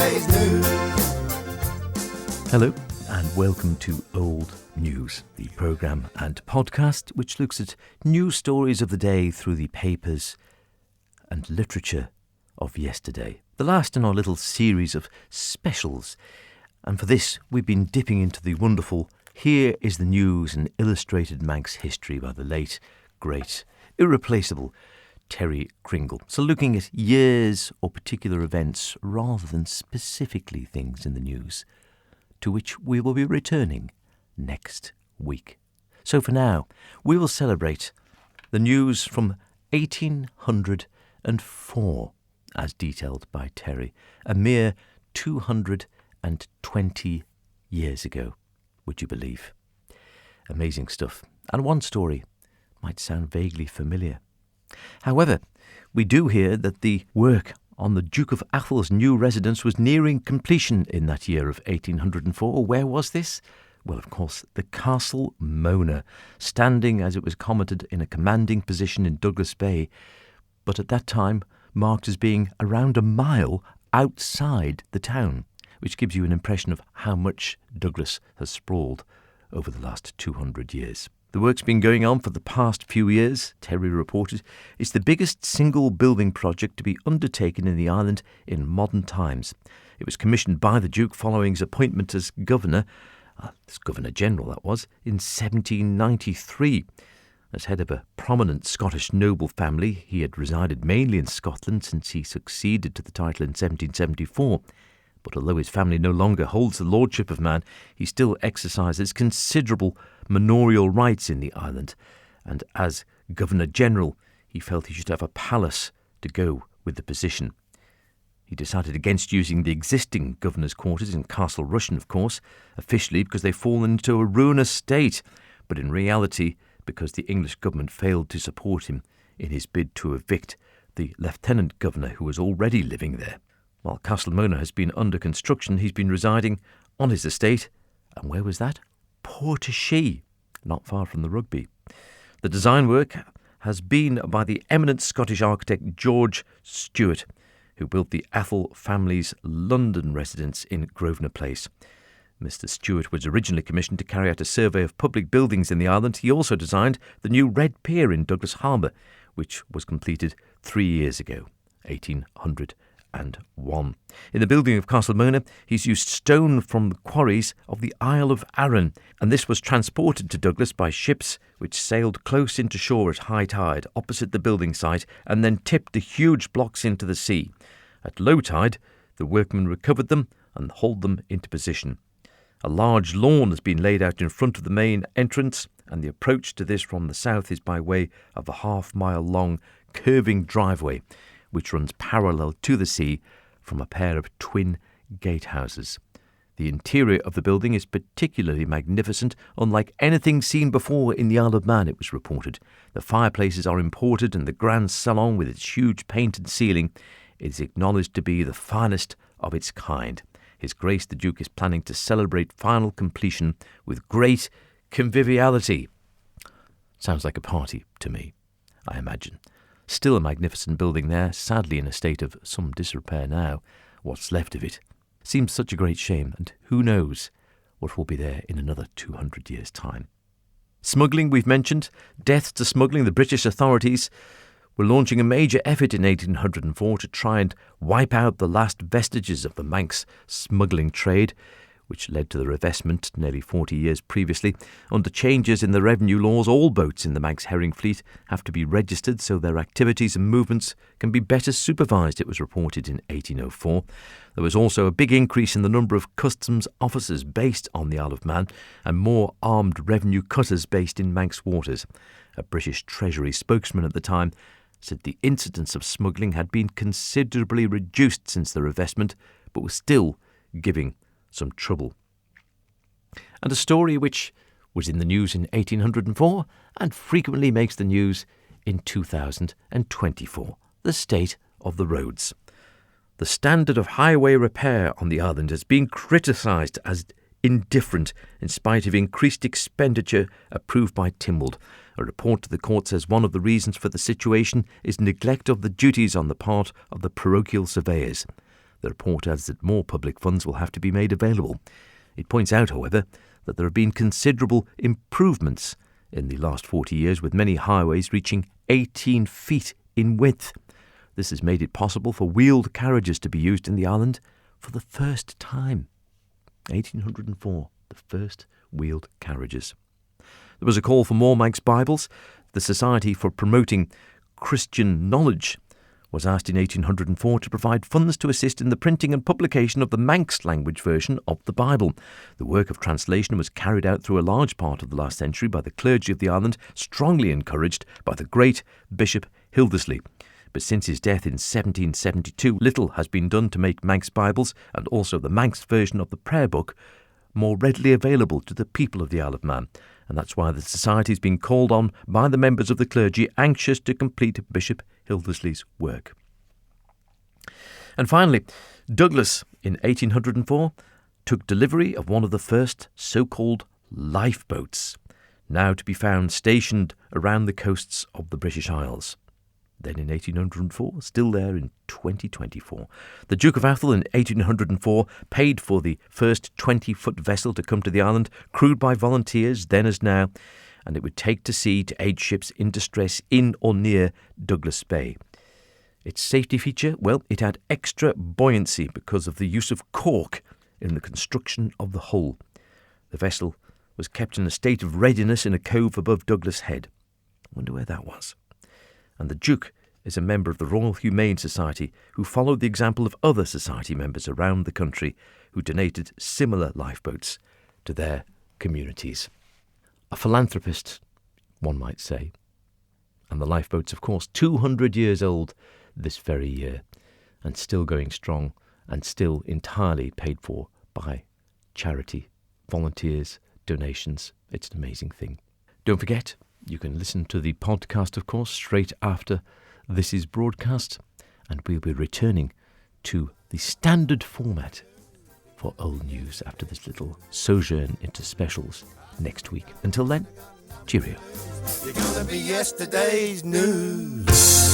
yesterday's news. Hello and welcome to Old News, the programme and podcast which looks at news stories of the day through the papers and literature of yesterday. The last in our little series of specials. And for this, we've been dipping into the wonderful Here is the News, an illustrated Manx history by the late, great, irreplaceable Terry Kringle. So looking at years or particular events rather than specifically things in the news, to which we will be returning next week. So for now, we will celebrate the news from 1804, as detailed by Terry, a mere 220 years ago, would you believe? Amazing stuff. And one story might sound vaguely familiar. However, we do hear that the work on the Duke of Athol's new residence was nearing completion in that year of 1804. Where was this? Well, of course, the Castlemona, standing, as it was commented, in a commanding position in Douglas Bay, but at that time marked as being around a mile outside the town, which gives you an impression of how much Douglas has sprawled over the last 200 years. The work's been going on for the past few years, Terry reported. It's the biggest single building project to be undertaken in the island in modern times. It was commissioned by the Duke following his appointment as Governor, as Governor-General that was, in 1793. As head of a prominent Scottish noble family, he had resided mainly in Scotland since he succeeded to the title in 1774. But although his family no longer holds the lordship of Man, he still exercises considerable manorial rights in the island, and as Governor-General, he felt he should have a palace to go with the position. He decided against using the existing governor's quarters in Castle Rushen, of course, officially because they've fallen into a ruinous state, but in reality because the English government failed to support him in his bid to evict the lieutenant governor who was already living there. While Castlemona has been under construction, he's been residing on his estate. And where was that? Portashee, not far from the Rugby. The design work has been by the eminent Scottish architect George Stewart, who built the Athol family's London residence in Grosvenor Place. Mr. Stewart was originally commissioned to carry out a survey of public buildings in the island. He also designed the new Red Pier in Douglas Harbour, which was completed 3 years ago, 1801. In the building of Castlemona, he's used stone from the quarries of the Isle of Arran, and this was transported to Douglas by ships which sailed close into shore at high tide opposite the building site and then tipped the huge blocks into the sea. At low tide, the workmen recovered them and hauled them into position. A large lawn has been laid out in front of the main entrance, and the approach to this from the south is by way of a half-mile-long curving driveway which runs parallel to the sea from a pair of twin gatehouses. The interior of the building is particularly magnificent, unlike anything seen before in the Isle of Man, it was reported. The fireplaces are imported, and the grand salon with its huge painted ceiling is acknowledged to be the finest of its kind. His Grace the Duke is planning to celebrate final completion with great conviviality. Sounds like a party to me, I imagine. Still a magnificent building there, sadly in a state of some disrepair now. What's left of it. Seems such a great shame, and who knows what will be there in another 200 years' time. Smuggling, we've mentioned. Death to smuggling. The British authorities were launching a major effort in 1804 to try and wipe out the last vestiges of the Manx smuggling trade, which led to the revestment nearly 40 years previously. Under changes in the revenue laws, all boats in the Manx herring fleet have to be registered so their activities and movements can be better supervised, it was reported in 1804. There was also a big increase in the number of customs officers based on the Isle of Man and more armed revenue cutters based in Manx waters. A British Treasury spokesman at the time said the incidence of smuggling had been considerably reduced since the revestment, but was still giving some trouble. And a story which was in the news in 1804 and frequently makes the news in 2024, the state of the roads. The standard of highway repair on the island has been criticised as indifferent in spite of increased expenditure approved by Tynwald. A report to the court says one of the reasons for the situation is neglect of the duties on the part of the parochial surveyors. The report adds that more public funds will have to be made available. It points out, however, that there have been considerable improvements in the last 40 years, with many highways reaching 18 feet in width. This has made it possible for wheeled carriages to be used in the island for the first time. 1804, the first wheeled carriages. There was a call for more Manx Bibles. The Society for Promoting Christian Knowledge was asked in 1804 to provide funds to assist in the printing and publication of the Manx language version of the Bible. The work of translation was carried out through a large part of the last century by the clergy of the island, strongly encouraged by the great Bishop Hildesley. But since his death in 1772, little has been done to make Manx Bibles, and also the Manx version of the prayer book, more readily available to the people of the Isle of Man. And that's why the Society has been called on by the members of the clergy anxious to complete Bishop Hildesley's work. And finally, Douglas, in 1804, took delivery of one of the first so-called lifeboats, now to be found stationed around the coasts of the British Isles. Then in 1804, still there in 2024. The Duke of Atholl in 1804 paid for the first 20-foot vessel to come to the island, crewed by volunteers then as now, and it would take to sea to aid ships in distress in or near Douglas Bay. Its safety feature, well, it had extra buoyancy because of the use of cork in the construction of the hull. The vessel was kept in a state of readiness in a cove above Douglas Head. I wonder where that was. And the Duke is a member of the Royal Humane Society, who followed the example of other society members around the country who donated similar lifeboats to their communities. A philanthropist, one might say. And the lifeboat's, of course, 200 years old this very year, and still going strong, and still entirely paid for by charity, volunteers, donations. It's an amazing thing. Don't forget, you can listen to the podcast, of course, straight after this is broadcast, and we'll be returning to the standard format for old news after this little sojourn into specials next week. Until then, cheerio. You're gonna be yesterday's news.